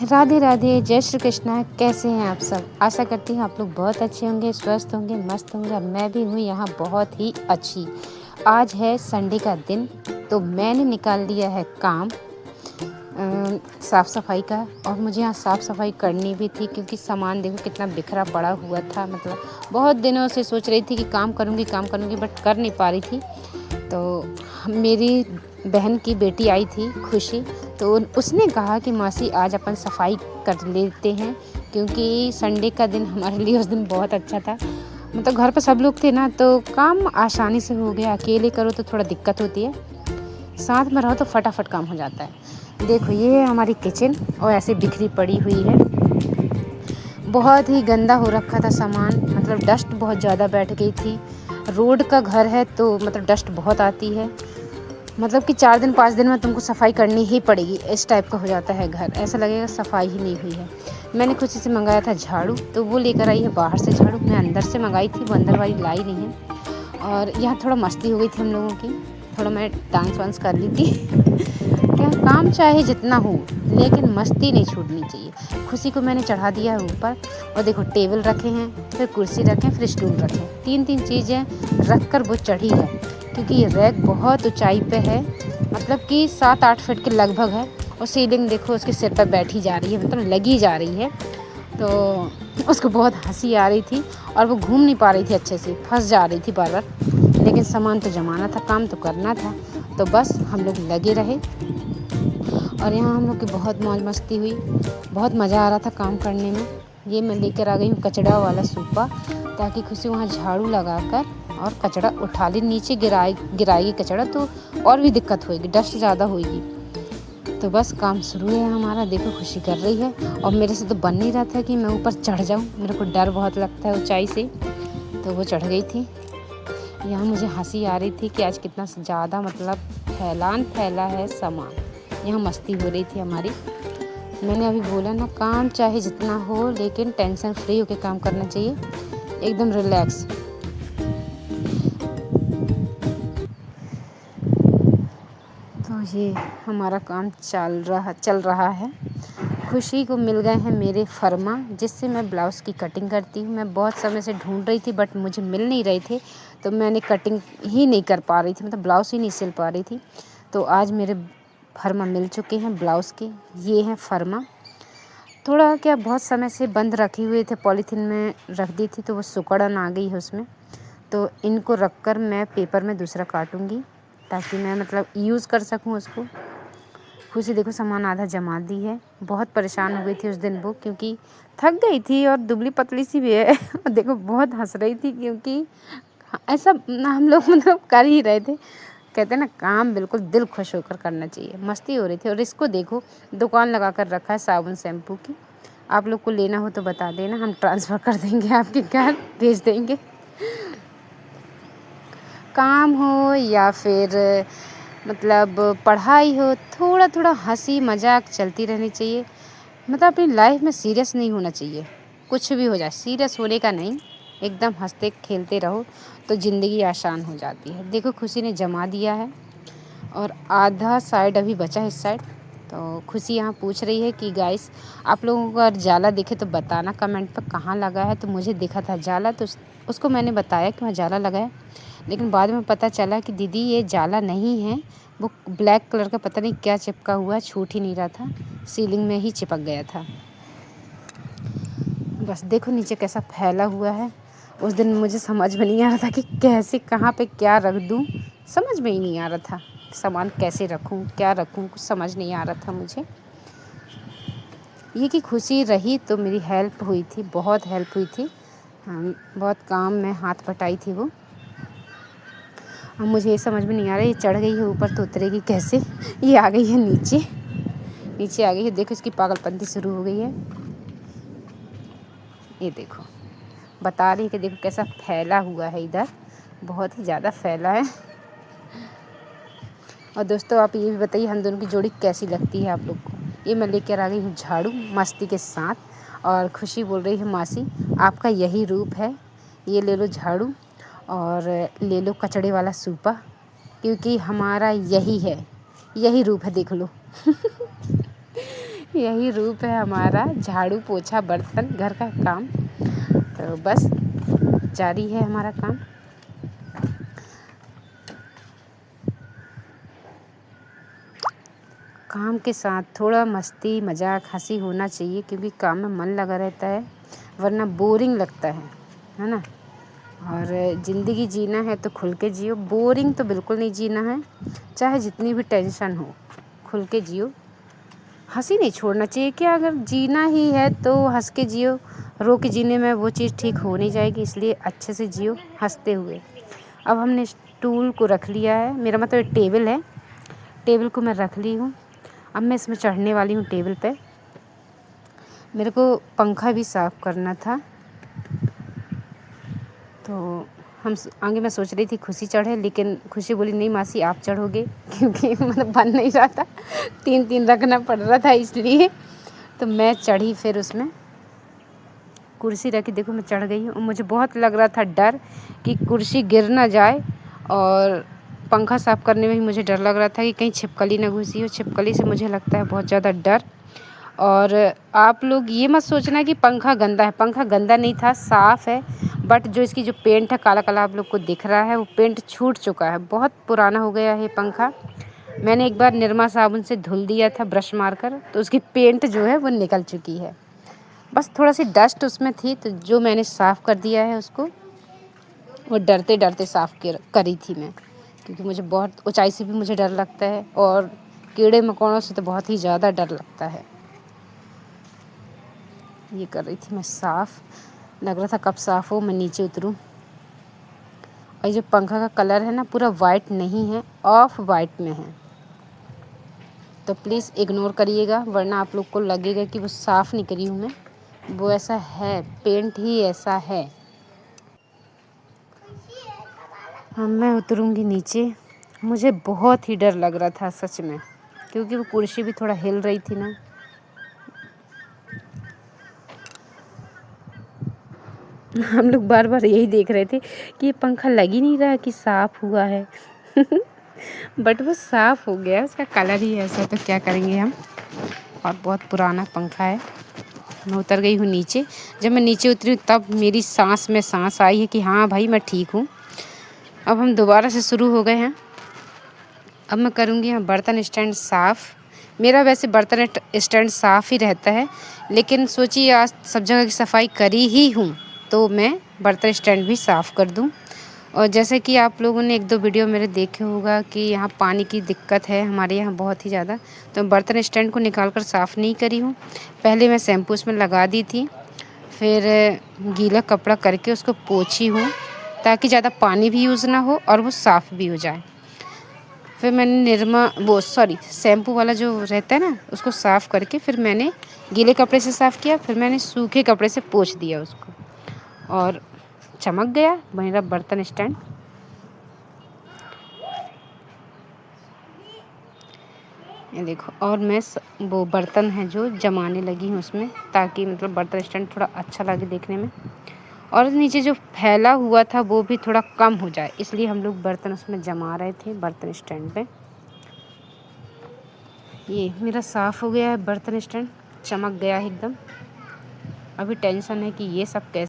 राधे राधे, जय श्री कृष्णा। कैसे हैं आप सब? आशा करती हूँ आप लोग बहुत अच्छे होंगे, स्वस्थ होंगे, मस्त होंगे। और मैं भी हूँ यहाँ बहुत ही अच्छी। आज है संडे का दिन, तो मैंने निकाल लिया है काम साफ़ सफाई का। और मुझे यहाँ साफ़ सफाई करनी भी थी क्योंकि सामान देखो कितना बिखरा पड़ा हुआ था। मतलब बहुत दिनों से सोच रही थी कि काम करूँगी बट कर नहीं पा रही थी। तो मेरी बहन की बेटी आई थी खुशी, तो उसने कहा कि मासी आज अपन सफाई कर लेते हैं, क्योंकि संडे का दिन हमारे लिए उस दिन बहुत अच्छा था। मतलब घर पर सब लोग थे ना, तो काम आसानी से हो गया। अकेले करो तो थोड़ा दिक्कत होती है, साथ में रहो तो फटाफट काम हो जाता है। देखो ये है हमारी किचन और ऐसे बिखरी पड़ी हुई है। बहुत ही गंदा हो रखा था सामान, मतलब डस्ट बहुत ज़्यादा बैठ गई थी। रोड का घर है तो मतलब डस्ट बहुत आती है। मतलब कि 4 दिन 5 दिन में तुमको सफाई करनी ही पड़ेगी, इस टाइप का हो जाता है घर। ऐसा लगेगा सफाई ही नहीं हुई है। मैंने कुछ से मंगाया था झाड़ू, तो वो लेकर आई है बाहर से झाड़ू। मैं अंदर से मंगाई थी, वो अंदर वाली लाई नहीं है। और यहाँ थोड़ा मस्ती हो गई थी हम लोगों की, थोड़ा मैं डांस वांस कर ली थी क्या, काम चाहे जितना हो लेकिन मस्ती नहीं छूटनी चाहिए। खुशी को मैंने चढ़ा दिया है ऊपर। और देखो टेबल रखे हैं, फिर कुर्सी रखें, फिर स्टूल रखें, 3 चीज़ें रख कर वो चढ़ी है। क्योंकि ये रैक बहुत ऊंचाई पे है, मतलब कि 7-8 फीट के लगभग है। और सीलिंग देखो उसके सिर पर बैठी जा रही है, मतलब लगी जा रही है। तो उसको बहुत हंसी आ रही थी और वो घूम नहीं पा रही थी अच्छे से, फंस जा रही थी बार बार। लेकिन सामान तो जमाना था, काम तो करना था, तो बस हम लोग लगे रहे। और यहाँ हम लोग की बहुत मौज मस्ती हुई, बहुत मज़ा आ रहा था काम करने में। ये मैं लेकर आ गई हूँ कचड़ा वाला सूपा, ताकि खुशी वहाँ झाड़ू लगाकर और कचड़ा उठा ले। नीचे गिराएगी कचड़ा तो और भी दिक्कत होगी, डस्ट ज़्यादा होगी। तो बस काम शुरू है हमारा। देखो खुशी कर रही है और मेरे से तो बन नहीं रहा था कि मैं ऊपर चढ़ जाऊँ। मेरे को डर बहुत लगता है ऊंचाई से, तो वो चढ़ गई थी। यहाँ मुझे हंसी आ रही थी कि आज कितना ज़्यादा मतलब फैला है सामान। यहाँ मस्ती हो रही थी हमारी। मैंने अभी बोला ना, काम चाहे जितना हो लेकिन टेंशन फ्री होकर काम करना चाहिए, एकदम रिलैक्स। तो ये हमारा काम चल रहा है। खुशी को मिल गए हैं मेरे फर्मा, जिससे मैं ब्लाउज़ की कटिंग करती हूँ। मैं बहुत समय से ढूंढ रही थी बट मुझे मिल नहीं रहे थे, तो मैंने कटिंग ही नहीं कर पा रही थी, मतलब ब्लाउज़ ही नहीं सिल पा रही थी। तो आज मेरे फर्मा मिल चुके हैं ब्लाउज़ के। ये हैं फर्मा। थोड़ा क्या बहुत समय से बंद रखे हुए थे, पॉलीथीन में रख दी थी, तो वो सिकुड़न आ गई है उसमें। तो इनको रख कर मैं पेपर में दूसरा काटूँगी, ताकि मैं मतलब यूज़ कर सकूँ उसको। खुशी देखो सामान आधा जमा दी है। बहुत परेशान हो गई थी उस दिन वो, क्योंकि थक गई थी और दुबली पतली सी भी है और देखो बहुत हंस रही थी, क्योंकि ऐसा हम लोग मतलब कर ही रहे थे। कहते हैं ना, काम बिल्कुल दिल खुश होकर करना चाहिए। मस्ती हो रही थी। और इसको देखो दुकान लगा कर रखा है साबुन शैम्पू की। आप लोग को लेना हो तो बता देना, हम ट्रांसफ़र कर देंगे, आपके घर भेज देंगे। काम हो या फिर मतलब पढ़ाई हो, थोड़ा थोड़ा हंसी मजाक चलती रहनी चाहिए। मतलब अपनी लाइफ में सीरियस नहीं होना चाहिए। कुछ भी हो जाए सीरियस होने का नहीं, एकदम हंसते खेलते रहो तो ज़िंदगी आसान हो जाती है। देखो खुशी ने जमा दिया है और आधा साइड अभी बचा है इस साइड। तो खुशी यहाँ पूछ रही है कि गाइस, आप लोगों को अगर जाला दिखे तो बताना कमेंट पर कहाँ लगा है। तो मुझे दिखा था जाला, तो उसको मैंने बताया कि वहाँ जाला लगा है। लेकिन बाद में पता चला कि दीदी ये जाला नहीं है, वो ब्लैक कलर का पता नहीं क्या चिपका हुआ है, छूट ही नहीं रहा था, सीलिंग में ही चिपक गया था। बस देखो नीचे कैसा फैला हुआ है। उस दिन मुझे समझ में नहीं आ रहा था कि कैसे कहाँ पे क्या रख दूँ, समझ में ही नहीं आ रहा था सामान कैसे रखूँ, क्या रखूँ, कुछ समझ नहीं आ रहा था मुझे। ये कि खुशी रही तो मेरी हेल्प हुई थी, बहुत हेल्प हुई थी। बहुत काम में हाथ बटाई थी वो। अब मुझे ये समझ में नहीं आ रहा है, ये चढ़ गई है ऊपर तो उतरेगी कैसे। ये आ गई है नीचे आ गई है। देखो इसकी पागलपंती शुरू हो गई है। ये देखो बता रही है कि देखो कैसा फैला हुआ है, इधर बहुत ही ज़्यादा फैला है। और दोस्तों आप ये भी बताइए हम दोनों की जोड़ी कैसी लगती है आप लोग को। ये मैं लेकर आ गई हूँ झाड़ू मस्ती के साथ, और खुशी बोल रही है मासी आपका यही रूप है, ये ले लो झाड़ू और ले लो कचड़े वाला सूपा, क्योंकि हमारा यही है, यही रूप है, देख लो यही रूप है हमारा, झाड़ू पोछा बर्तन घर का काम। तो बस जारी है हमारा काम। काम के साथ थोड़ा मस्ती मजाक हंसी होना चाहिए, क्योंकि काम में मन लगा रहता है, वरना बोरिंग लगता है ना। और ज़िंदगी जीना है तो खुल के जियो, बोरिंग तो बिल्कुल नहीं जीना है। चाहे जितनी भी टेंशन हो, खुल के जियो। हंसी नहीं छोड़ना चाहिए कि अगर जीना ही है तो हंस के जियो, रो के जीने में वो चीज़ ठीक हो नहीं जाएगी। इसलिए अच्छे से जियो हंसते हुए। अब हमने स्टूल को रख लिया है, मेरा मतलब टेबल है, टेबल को मैं रख ली हूँ। अब मैं इसमें चढ़ने वाली हूँ टेबल पे। मेरे को पंखा भी साफ़ करना था, तो आगे मैं सोच रही थी खुशी चढ़े, लेकिन खुशी बोली नहीं मासी आप चढ़ोगे, क्योंकि मतलब बन नहीं रहा था, 3-3 रखना पड़ रहा था, इसलिए तो मैं चढ़ी। फिर उसमें कुर्सी रखी, देखो मैं चढ़ गई हूँ। मुझे बहुत लग रहा था डर कि कुर्सी गिर ना जाए, और पंखा साफ़ करने में भी मुझे डर लग रहा था कि कहीं छिपकली ना घुसी हो। छिपकली से मुझे लगता है बहुत ज़्यादा डर। और आप लोग ये मत सोचना कि पंखा गंदा है, पंखा गंदा नहीं था, साफ़ है। बट जो इसकी जो पेंट है काला काला आप लोग को दिख रहा है, वो पेंट छूट चुका है, बहुत पुराना हो गया है पंखा। मैंने एक बार निरमा साबुन से धुल दिया था ब्रश मारकर, तो उसकी पेंट जो है वो निकल चुकी है। बस थोड़ा सी डस्ट उसमें थी, तो जो मैंने साफ़ कर दिया है उसको, वो डरते डरते साफ़ करी थी मैं, क्योंकि मुझे बहुत ऊंचाई से भी मुझे डर लगता है, और कीड़े मकोड़ों से तो बहुत ही ज़्यादा डर लगता है। ये कर रही थी मैं साफ़, लग रहा था कब साफ़ हो मैं नीचे उतरूँ। और ये जो पंखा का कलर है ना, पूरा वाइट नहीं है, ऑफ वाइट में है, तो प्लीज़ इग्नोर करिएगा, वरना आप लोग को लगेगा कि वो साफ़ नहीं करी हूँ मैं। वो ऐसा है, पेंट ही ऐसा है। हाँ, मैं उतरूँगी नीचे। मुझे बहुत ही डर लग रहा था सच में, क्योंकि वो कुर्सी भी थोड़ा हिल रही थी ना। हम लोग बार बार यही देख रहे थे कि ये पंखा लग ही नहीं रहा कि साफ़ हुआ है। बट वो साफ़ हो गया, उसका कलर ही ऐसा, तो क्या करेंगे हम। और बहुत पुराना पंखा है। मैं उतर गई हूँ नीचे। जब मैं नीचे उतरी तब मेरी सांस में सांस आई है कि हाँ भाई मैं ठीक हूँ। अब हम दोबारा से शुरू हो गए हैं। अब मैं करूँगी यहाँ बर्तन स्टैंड साफ़। मेरा वैसे बर्तन स्टैंड साफ़ ही रहता है, लेकिन सोचिए आज सब जगह की सफाई करी ही हूँ, तो मैं बर्तन स्टैंड भी साफ़ कर दूँ। और जैसे कि आप लोगों ने 1-2 वीडियो मेरे देखे होगा कि यहाँ पानी की दिक्कत है हमारे यहाँ बहुत ही ज़्यादा, तो मैं बर्तन स्टैंड को निकाल कर साफ़ नहीं करी हूँ। पहले मैं शैम्पू उसमें लगा दी थी, फिर गीला कपड़ा करके उसको पोंछी हूँ, ताकि ज़्यादा पानी भी यूज़ ना हो और वो साफ़ भी हो जाए। फिर मैंने शैम्पू वाला जो रहता है ना, उसको साफ़ करके फिर मैंने गीले कपड़े से साफ़ किया, फिर मैंने सूखे कपड़े से पोंछ दिया उसको, और चमक गया मेरा बर्तन स्टैंड। ये देखो, और मैं वो बर्तन है जो जमाने लगी हूँ उसमें, ताकि मतलब बर्तन स्टैंड थोड़ा अच्छा लगे देखने में, और नीचे जो फैला हुआ था वो भी थोड़ा कम हो जाए, इसलिए हम लोग बर्तन उसमें जमा रहे थे बर्तन स्टैंड पे। ये मेरा साफ़ हो गया है बर्तन स्टैंड, चमक गया है एकदम। अभी टेंशन है कि ये सब कैसे